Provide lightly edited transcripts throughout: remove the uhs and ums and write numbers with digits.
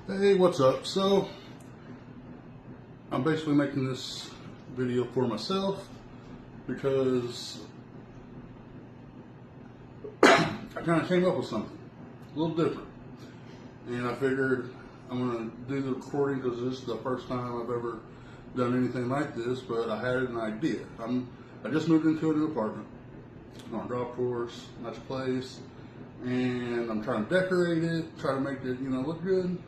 Hey, what's up? So, I'm basically making this video for myself because I kind of came up with something a little different. And I figured I'm going to do the recording because this is the first time I've ever done anything like this, but I had an idea. I just moved into a new apartment on a golf course, nice place, and I'm trying to decorate it, try to make it, look good.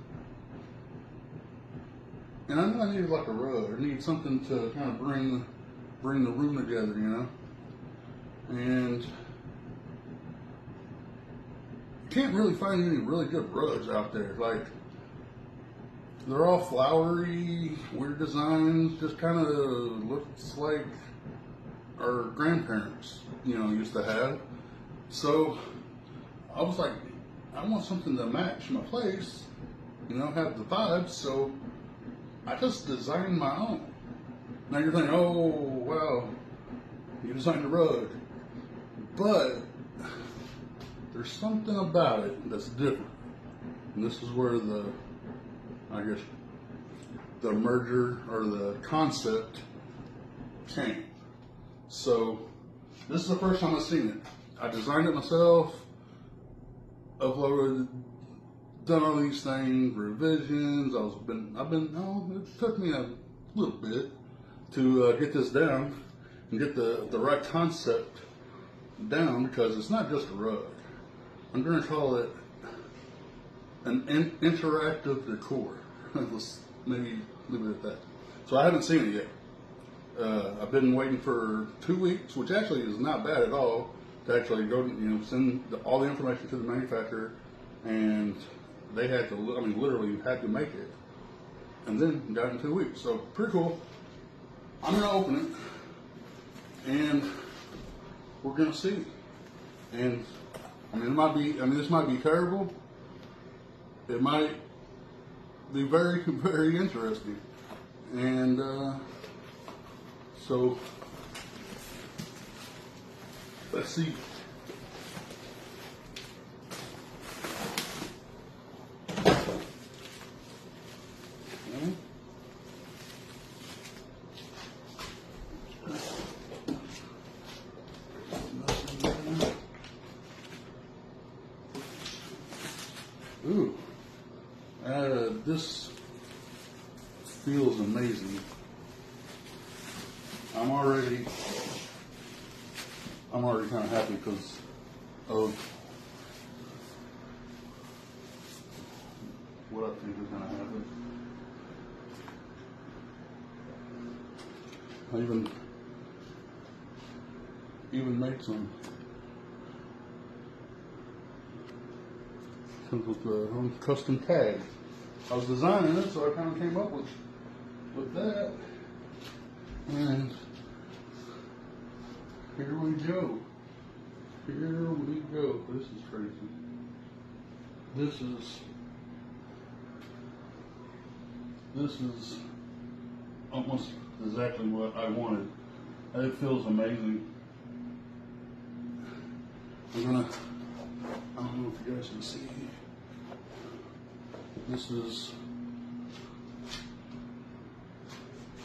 And I knew I needed like a rug. I needed something to kind of bring the room together, And can't really find any really good rugs out there. Like, they're all flowery, weird designs, just kind of looks like our grandparents, used to have. So I was like, I want something to match my place, have the vibes. So I just designed my own. Now you're thinking, oh, well, you designed a rug. But there's something about it that's different. And this is where the merger or the concept came. So this is the first time I've seen it. I designed it myself, uploaded, done all these things, revisions. It took me a little bit to get this down and get the right concept down, because it's not just a rug. I'm going to call it an interactive decor. Let's maybe leave it at that. So I haven't seen it yet. I've been waiting for 2 weeks, which actually is not bad at all, to actually go, send all the information to the manufacturer, and they had to, literally had to make it, and then got it in 2 weeks. So pretty cool. I'm gonna open it, and we're gonna see. And this might be terrible. It might be very, very interesting. And so let's see. Ooh, this feels amazing. I'm already kind of happy because of what I think is going to happen. I even made some. Comes with a custom tag. I was designing it, so I kind of came up with that. And here we go. Here we go. This is crazy. This is almost exactly what I wanted. It feels amazing. I don't know if you guys can see. This is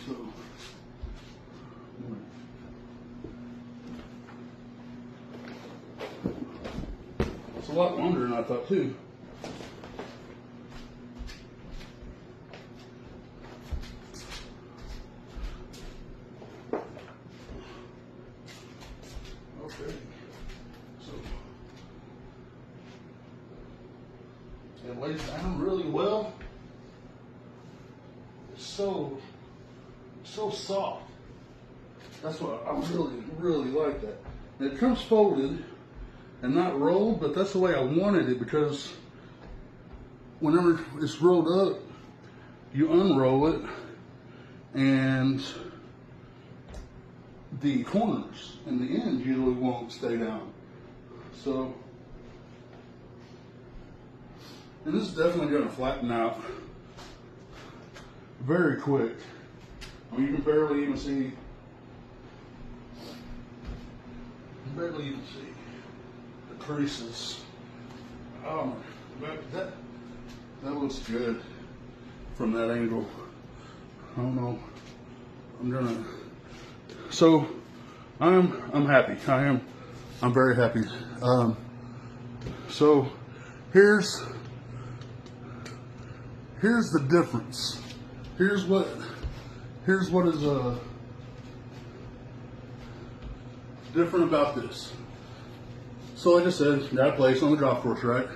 so. It's a lot longer than I thought too. Okay. So it lays down really well. It's so soft. That's what I really like that. And it comes folded and not rolled, but that's the way I wanted it, because whenever it's rolled up, you unroll it and the corners and the ends usually won't stay down. So, and this is definitely going to flatten out very quick. You can barely even see. The creases. Oh my, that looks good. from that angle. I don't know. So I'm happy. I'm very happy. So here's the difference. Here's what is different about this. So like I said, got a place on the golf course, right?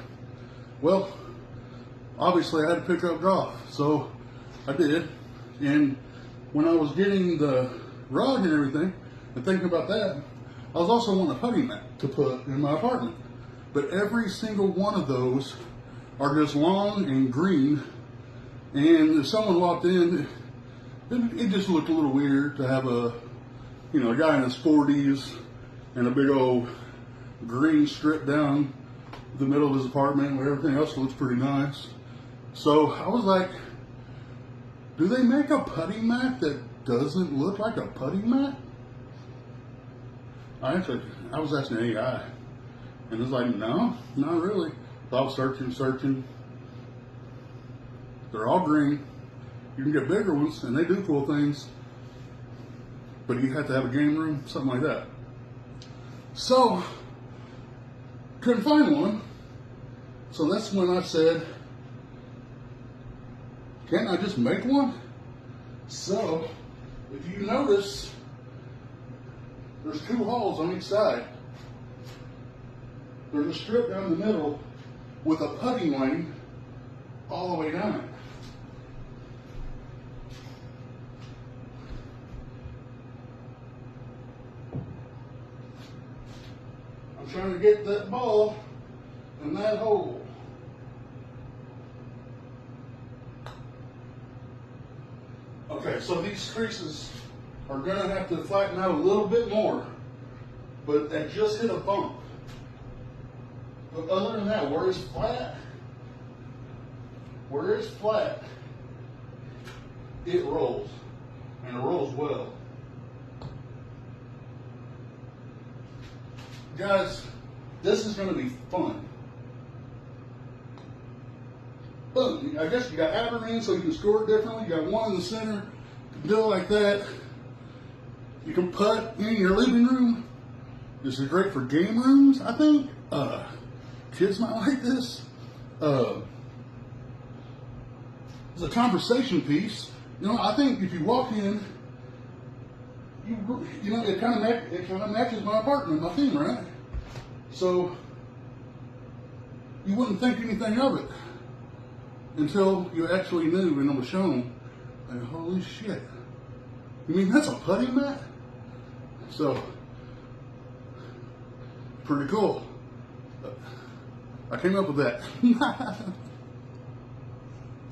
Well, obviously I had to pick up golf, so I did. And when I was getting the rug and everything, and thinking about that, I was also wanting a putting mat to put in my apartment. But every single one of those are just long and green. And if someone walked in, it just looked a little weird to have a guy in his 40s and a big old green strip down the middle of his apartment where everything else looks pretty nice. So I was like, do they make a putting mat that doesn't look like a putting mat? I was asking AI, and it's like, no, not really. So I was searching. They're all green. You can get bigger ones, and they do cool things, but you have to have a game room, something like that. So, couldn't find one. So that's when I said, can't I just make one? So, if you notice, there's 2 holes on each side. There's a strip down the middle with a putting lane all the way down it. I'm trying to get that ball in that hole. Okay, so these creases are going to have to flatten out a little bit more, but that just hit a bump. But other than that, where it's flat, it rolls, and it rolls well. Guys, this is going to be fun. Boom. I guess you got outer ring so you can score it differently. You got one in the center. You can do it like that. You can putt in your living room. This is great for game rooms, I think. Kids might like this. It's a conversation piece. I think if you walk in, it kind of matches my apartment, my theme, right? So you wouldn't think anything of it until you actually knew and it was shown. Like, holy shit! You mean that's a putting mat? So pretty cool. I came up with that.